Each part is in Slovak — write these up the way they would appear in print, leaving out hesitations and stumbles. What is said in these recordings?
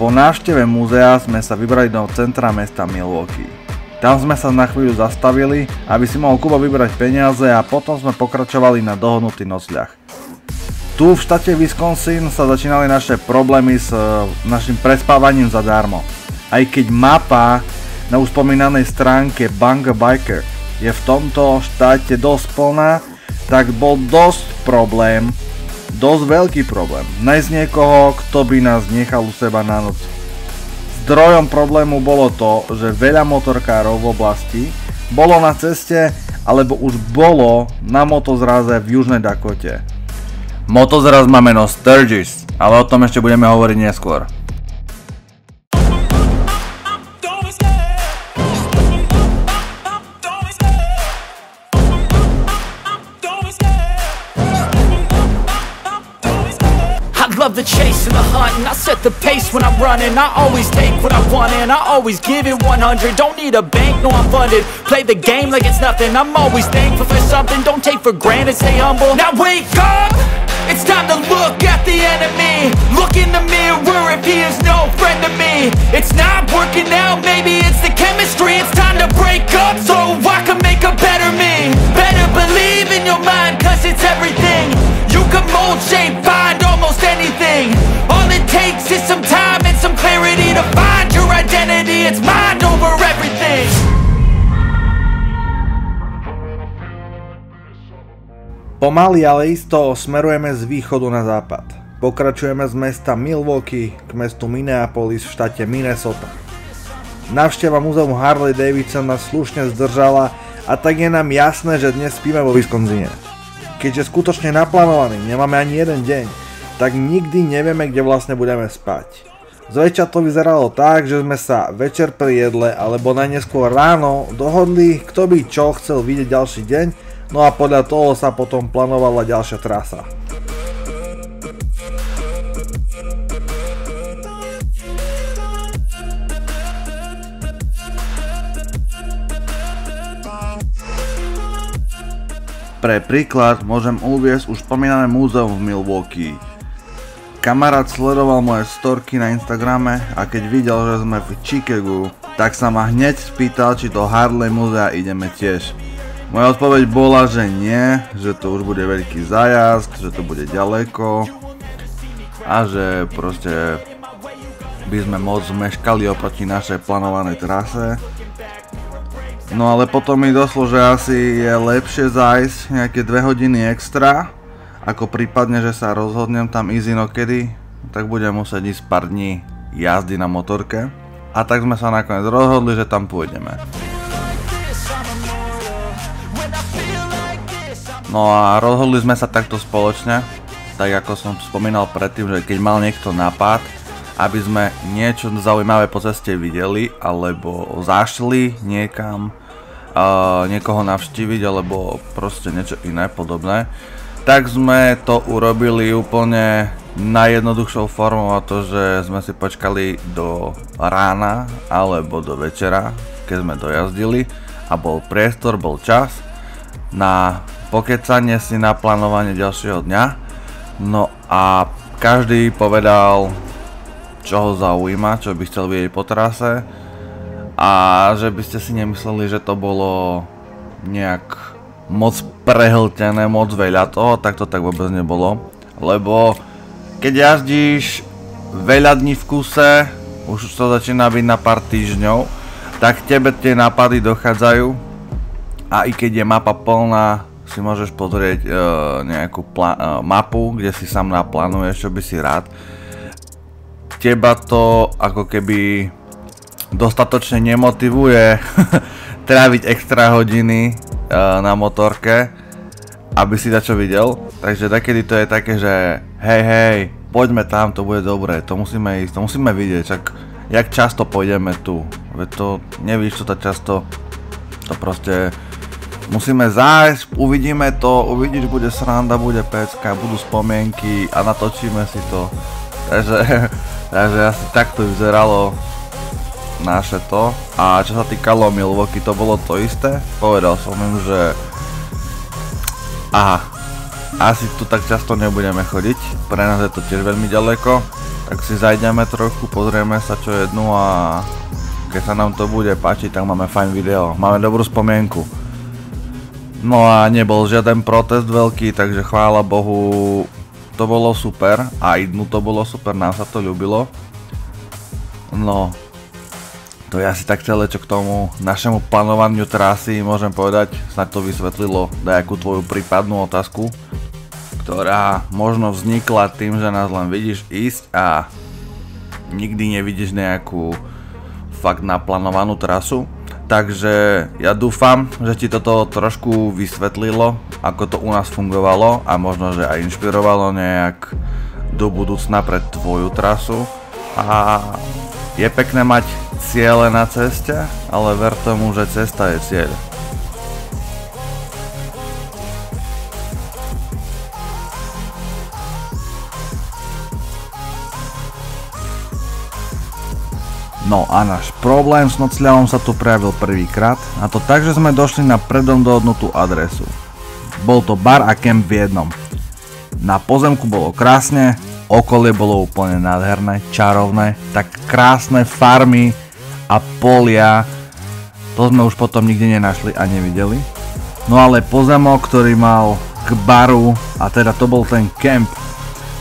Po návšteve múzea sme sa vybrali do centra mesta Milwaukee. Tam sme sa na chvíľu zastavili, aby si mohol Kubo vybrať peniaze a potom sme pokračovali na dohodnutý nocľah. Tu v štáte Wisconsin sa začínali naše problémy s našim prespávaním zadarmo. Aj keď mapa na už spomínanej stránke Bangor Biker je v tomto štáte dosť plná, tak bol dosť veľký problém nájsť niekoho, kto by nás nechal u seba na noc. Zdrojom problému bolo to, že veľa motorkárov v oblasti bolo na ceste alebo už bolo na motozraze v Južnej Dakote. Motozraz má meno Sturgis, ale o tom ešte budeme hovoriť neskôr. Love the chase and the hunt, and I set the pace when I'm running. I always take what I want and I always give it 100. Don't need a bank, no I'm funded. Play the game like it's nothing. I'm always thankful for something. Don't take for granted, stay humble. Now wake up! It's time to look at the enemy. Look in the mirror if he is no friend to me. It's not working out, maybe it's the chemistry. It's time to break up so I can make a better me. Better believe in your mind, cause it's everything. You can mold, shape, find almost anything. All it takes is some time and some clarity to find your identity. It's mind over everything. Pomaly, ale isto smerujeme z východu na západ. Pokračujeme z mesta Milwaukee k mestu Minneapolis v štáte Minnesota. Návšteva múzea Harley Davidson nás slušne zdržala a tak je nám jasné, že dnes spíme vo Wisconsine. Keďže skutočne naplánovaný nemáme ani jeden deň, tak nikdy nevieme, kde vlastne budeme spať. Zväčša to vyzeralo tak, že sme sa večer pri jedle alebo najneskôr ráno dohodli, kto by čo chcel vidieť ďalší deň, no a podľa toho sa potom plánovala ďalšia trasa. Pre príklad môžem uviesť už spomínané múzeum v Milwaukee. Kamarát sledoval moje storky na Instagrame a keď videl, že sme v Chicagu, tak sa ma hneď spýtal, či do Harley múzea ideme tiež. Moja odpoveď bola, že nie, že to už bude veľký zájazd, že to bude ďaleko a že proste by sme moc zmeškali oproti našej plánovanej trase. No ale potom mi došlo, že asi je lepšie zájsť nejaké 2 hodiny extra, ako prípadne, že sa rozhodnem tam ísť inokedy, tak budem musieť ísť pár dní jazdy na motorke. A tak sme sa nakoniec rozhodli, že tam pôjdeme. No a rozhodli sme sa takto spoločne, tak ako som spomínal predtým, že keď mal niekto nápad, aby sme niečo zaujímavé po ceste videli, alebo zašli niekam, niekoho navštíviť alebo proste niečo iné podobné, tak sme to urobili úplne najjednoduchšou formou, a to, že sme si počkali do rána alebo do večera, keď sme dojazdili a bol priestor, bol čas na pokecanie si, na plánovanie ďalšieho dňa. No a každý povedal, čo ho zaujíma, čo by chcel vidieť po trase. A že by ste si nemysleli, že to bolo nejak moc prehltené, moc veľa toho, tak to tak vôbec nebolo. Lebo keď jazdíš veľa dní v kuse, už to začína byť na pár týždňov, tak tebe tie nápady dochádzajú a i keď je mapa plná, si môžeš pozrieť nejakú mapu, kde si sám naplánuješ, čo by si rád. Teba to ako keby dostatočne nemotivuje tráviť extra hodiny na motorke, aby si dačo videl. Takže takedy to je také, že hej, poďme tam, to bude dobré, to musíme ísť, to musíme vidieť, čak jak často pôjdeme tu, veď to nevíš, čo tak často, to proste musíme zájsť, uvidíme to, uvidíš, bude sranda, bude pecka, budú spomienky a natočíme si to. Takže asi takto vyzeralo naše to. A čo sa týkalo Milwaukee, to bolo to isté. Povedal som im, že aha, asi tu tak často nebudeme chodiť, pre nás je to tiež veľmi ďaleko, tak si zajdeme trochu, pozrieme sa čo jednu a keď sa nám to bude páčiť, tak máme fajn video, máme dobrú spomienku. No a nebol žiaden protest veľký, takže chvála Bohu, to bolo super, aj dnu to bolo super, nám sa to ľúbilo. No, to je asi tak celé, čo k tomu našemu plánovaniu trasy môžem povedať, snad to vysvetlilo nejakú tvoju prípadnú otázku, ktorá možno vznikla tým, že nás len vidíš ísť a nikdy nevidíš nejakú fakt naplánovanú trasu. Takže ja dúfam, že ti toto trošku vysvetlilo, ako to u nás fungovalo a možno, že aj inšpirovalo nejak do budúcna pre tvoju trasu. A je pekné mať ciele na ceste, ale ver tomu, že cesta je cieľ. No a náš problém s nocľavom sa tu prejavil prvýkrát, a to tak, že sme došli na predom dohodnutú adresu. Bol to bar a kemp v jednom. Na pozemku bolo krásne, okolie bolo úplne nádherné, čarovné, tak krásne farmy a polia, to sme už potom nikde nenašli a nevideli. No ale pozemok, ktorý mal k baru, a teda to bol ten kemp,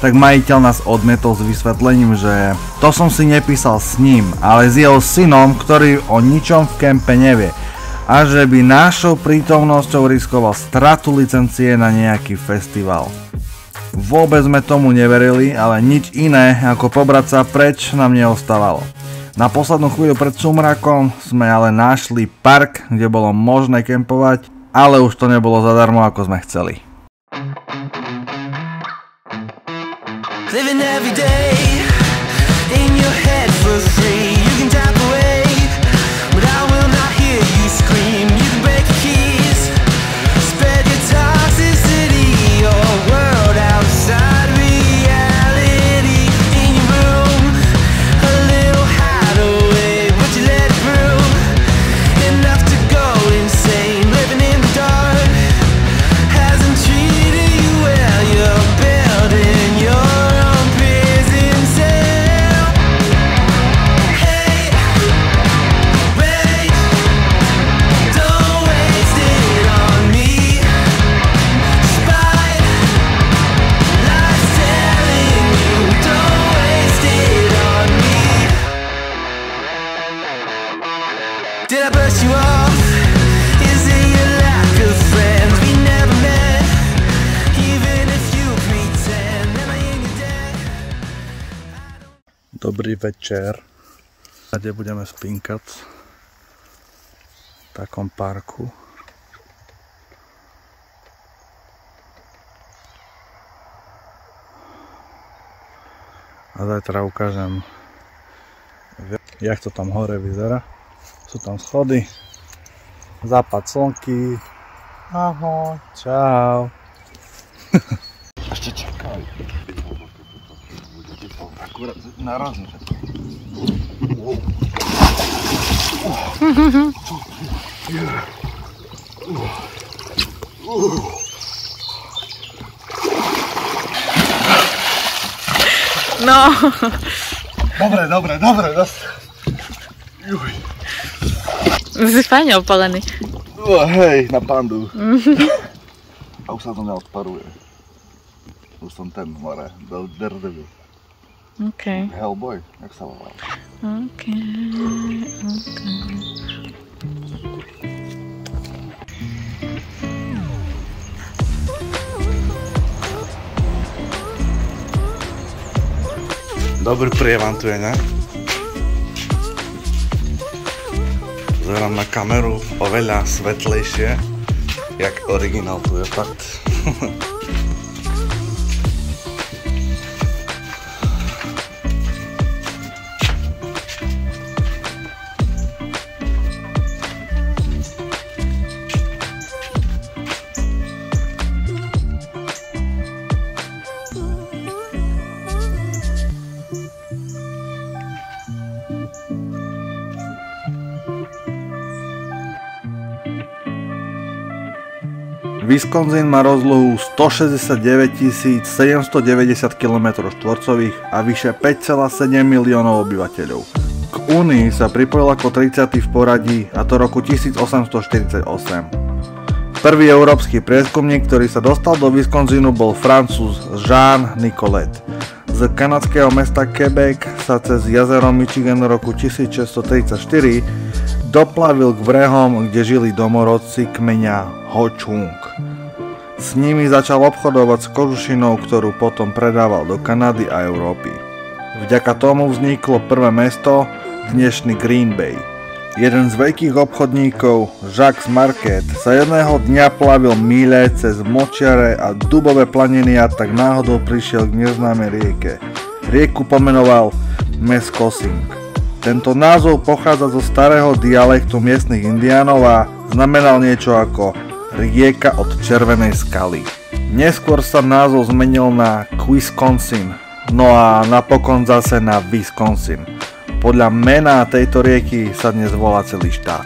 tak majiteľ nás odmietol s vysvetlením, že to som si nepísal s ním, ale s jeho synom, ktorý o ničom v kempe nevie a že by našou prítomnosťou riskoval stratu licencie na nejaký festival. Vôbec sme tomu neverili, ale nič iné ako pobrať sa preč nám neostávalo. Na poslednú chvíľu pred sumrakom sme ale našli park, kde bolo možné kempovať, ale už to nebolo zadarmo, ako sme chceli. Living every day in your head for free. You can tap away, but I will not hear you scream. You can break the keys, spread your toxicity, your world outside reality. In your room, a little hideaway, but you let it through. Enough to go insane. Living in the dark hasn't treated you well. You're building your Dobrý večer. Kde budeme spinkať v takom parku. A zajtra ukážem, jak to tam hore vyzerá. Sú tam schody, západ slnky. Ahoj, čau. Ešte čakaj. Akurát narazím. No. Dobre. Si fajne opalený. Hej, na pandu. A už sa to neodparuje. Už som ten more, Daredevil. OK. Hellboy, jak sa volá? OK. Dobrý prievan tu je, ne? Zerám na kameru oveľa svetlejšie, jak originál tu je fakt. Wisconsin má rozlohu 169 790 km² a vyše 5,7 miliónov obyvateľov. K únii sa pripojil ako 30. v poradí, a to roku 1848. Prvý európsky prieskumník, ktorý sa dostal do Wisconsinu, bol Francúz Jean Nicolet. Z kanadského mesta Quebec sa cez jazero Michigan roku 1634 doplavil k brehom, kde žili domorodci kmeňa Ho-Chung. S nimi začal obchodovať s kožušinou, ktorú potom predával do Kanady a Európy. Vďaka tomu vzniklo prvé mesto, dnešný Green Bay. Jeden z veľkých obchodníkov, Jacques Marquette, sa jedného dňa plavil míle cez močiare a dubové planiny a tak náhodou prišiel k neznámej rieke. Rieku pomenoval Mescosing. Tento názov pochádza zo starého dialektu miestnych indiánov a znamenal niečo ako rieka od červenej skaly. Neskôr sa názov zmenil na Wisconsin, no a napokon zase na Wisconsin. Podľa mena tejto rieky sa dnes volá celý štát.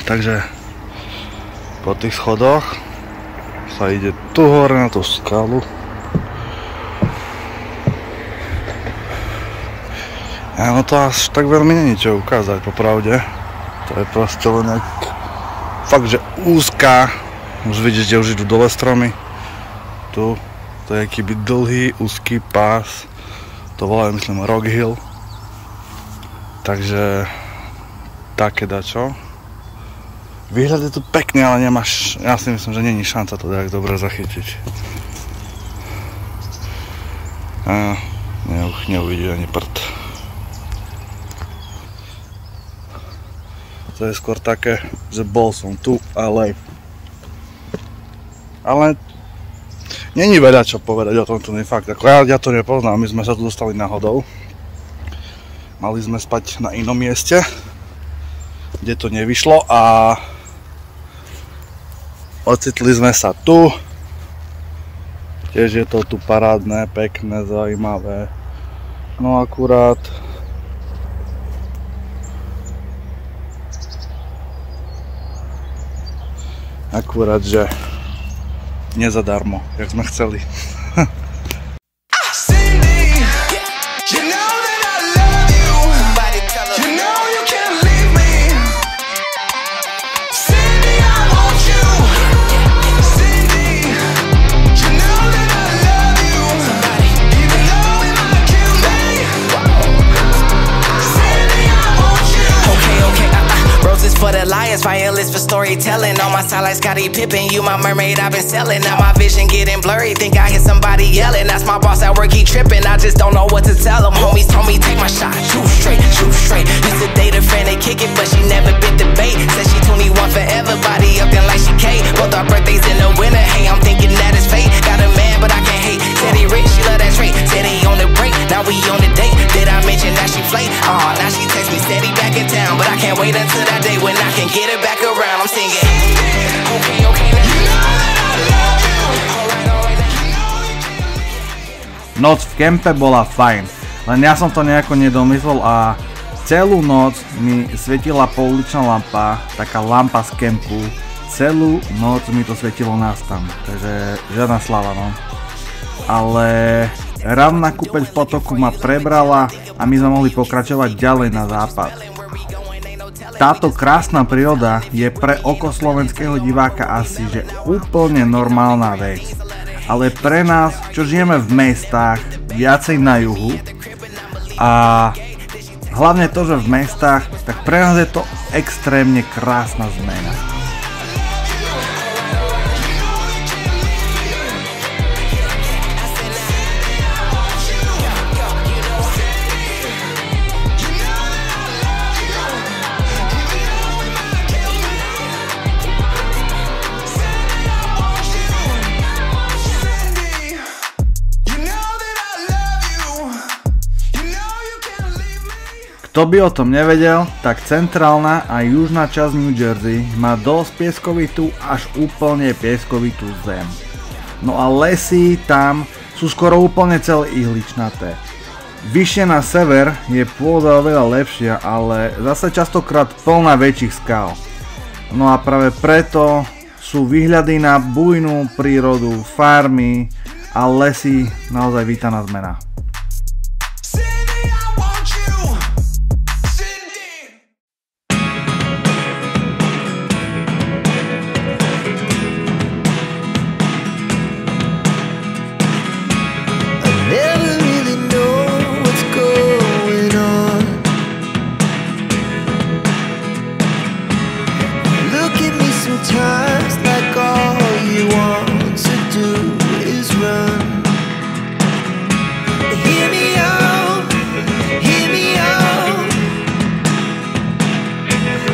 Takže po tých schodoch sa ide tu hore na tú skalu. No to až tak veľmi není čo ukázať, popravde. To je proste len nejak fakt, že úzká. Už vidíte, že už idú dole stromy. Tu, to je akýby dlhý, úzký pás. To volajú, myslím, Rock Hill. Takže také dačo. Výhľad je tu pekný, ale nemáš, ja si myslím, že není šanca to tak dobre zachytiť. Neuvidí ani prd. To je skôr také, že bol som tu, ale není veľa čo povedať o tomto, fakt. Ako ja to nepoznám, my sme sa tu dostali náhodou. Mali sme spať na inom mieste, kde to nevyšlo a ocitli sme sa tu. Tiež je to tu parádne, pekné, zaujímavé. No akurát že nezadarmo, jak sme chceli. For the liars, violence for storytelling. On my side like Scottie Pippen, you my mermaid, I've been selling. Now my vision getting blurry, think I hear somebody yelling. That's my boss at work, he tripping, I just don't know what to tell him. Homies told me take my shot, shoot straight, shoot straight. Used to date a friend and kick it, but she never bit the bait. Said she 21 forever, body up then like she Kate. Both our birthdays in the winter, hey, I'm thinking that it's fate. Got a man, but I can't hate. Said he rich, she love that trait. Said he on the break, now we on the date. Did I mention that she flake? Now she text me, said he back in town, but I can't wait until that day when I can get it back around. I'm singing. Okay, okay, now you know that I love you. Noc v kempe bola fajn, len ja som to nejako nedomyslel a celú noc mi svietila pouličná lampa, taká lampa z kempu. Celú noc mi to svietilo nás tam, takže žiadna sláva, no. Ale ranná kúpeľ v potoku ma prebrala a my sme mohli pokračovať ďalej na západ. Táto krásna príroda je pre oko slovenského diváka asi že úplne normálna vec. Ale pre nás, čo žijeme v mestách, viacej na juhu a hlavne to, že v mestách, tak pre nás je to extrémne krásna zmena. Kto by o tom nevedel, tak centrálna a južná časť New Jersey má dosť pieskovitú až úplne pieskovitú zem. No a lesy tam sú skoro úplne celé ihličnaté. Vyššie na sever je pôda oveľa lepšia, ale zase častokrát plná väčších skál. No a práve preto sú výhľady na bujnú prírodu, farmy a lesy naozaj vítaná zmena. Sometimes like all you want to do is run. Hear me out, hear me out.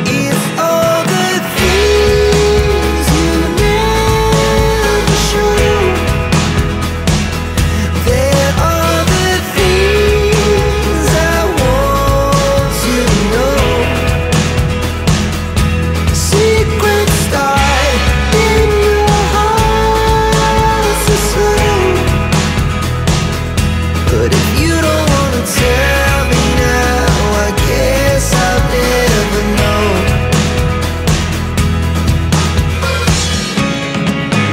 It's all the things you never show. There are the things I want to know. Secrets start in your heart so slow. But if you don't wanna tell me now, I guess I'll never know.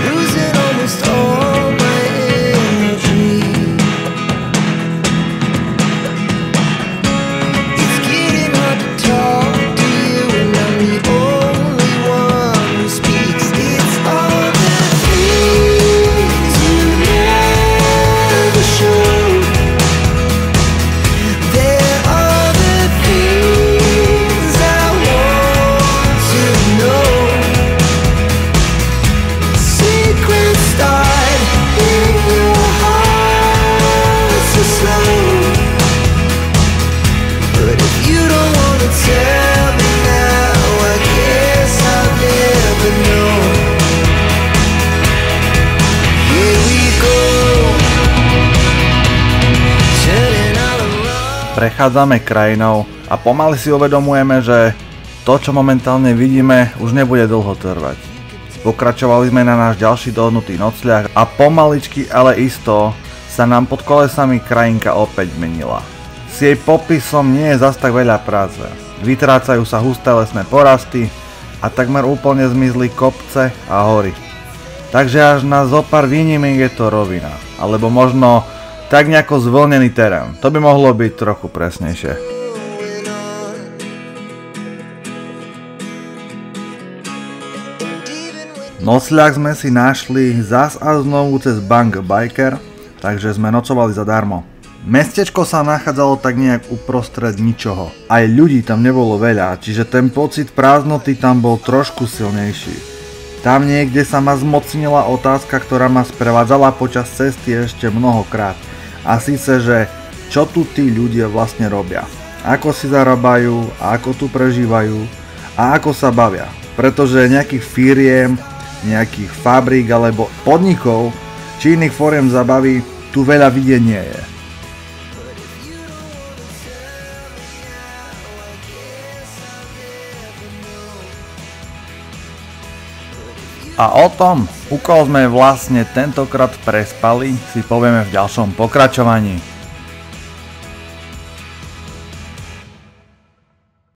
Losing almost all my energy. It's getting hard to talk to you, and I'm the only one who speaks. It's all the things you never show. There are the things I want to know. Secrets start in your heart so slow. But if you don't wanna tell me now, I guess I'll never know. Here we go, turning all around. Prechádzame krajinou a pomaly si uvedomujeme, že to, čo momentálne vidíme, už nebude dlho trvať. Pokračovali sme na náš ďalší dohodnutý nocľah a pomaličky, ale isto sa nám pod kolesami krajinka opäť menila. S jej popisom nie je zas tak veľa práce. Vytrácajú sa husté lesné porasty a takmer úplne zmizli kopce a hory. Takže až na zopár výnimiek je to rovina, alebo možno tak nejako zvlnený terén. To by mohlo byť trochu presnejšie. Nocľah sme si našli zas a znovu cez Bank Biker, takže sme nocovali zadarmo. Mestečko sa nachádzalo tak nejak uprostred ničoho. Aj ľudí tam nebolo veľa, čiže ten pocit prázdnoty tam bol trošku silnejší. Tam niekde sa ma zmocnila otázka, ktorá ma sprevádzala počas cesty ešte mnohokrát. A síce, že čo tu tí ľudia vlastne robia. Ako si zarábajú, ako tu prežívajú a ako sa bavia. Pretože nejakých firiem, nejakých fabrík alebo podnikov či iných foriem zabavy tu veľa vidieť nie je. A o tom, u koho sme vlastne tentokrát prespali, si povieme v ďalšom pokračovaní.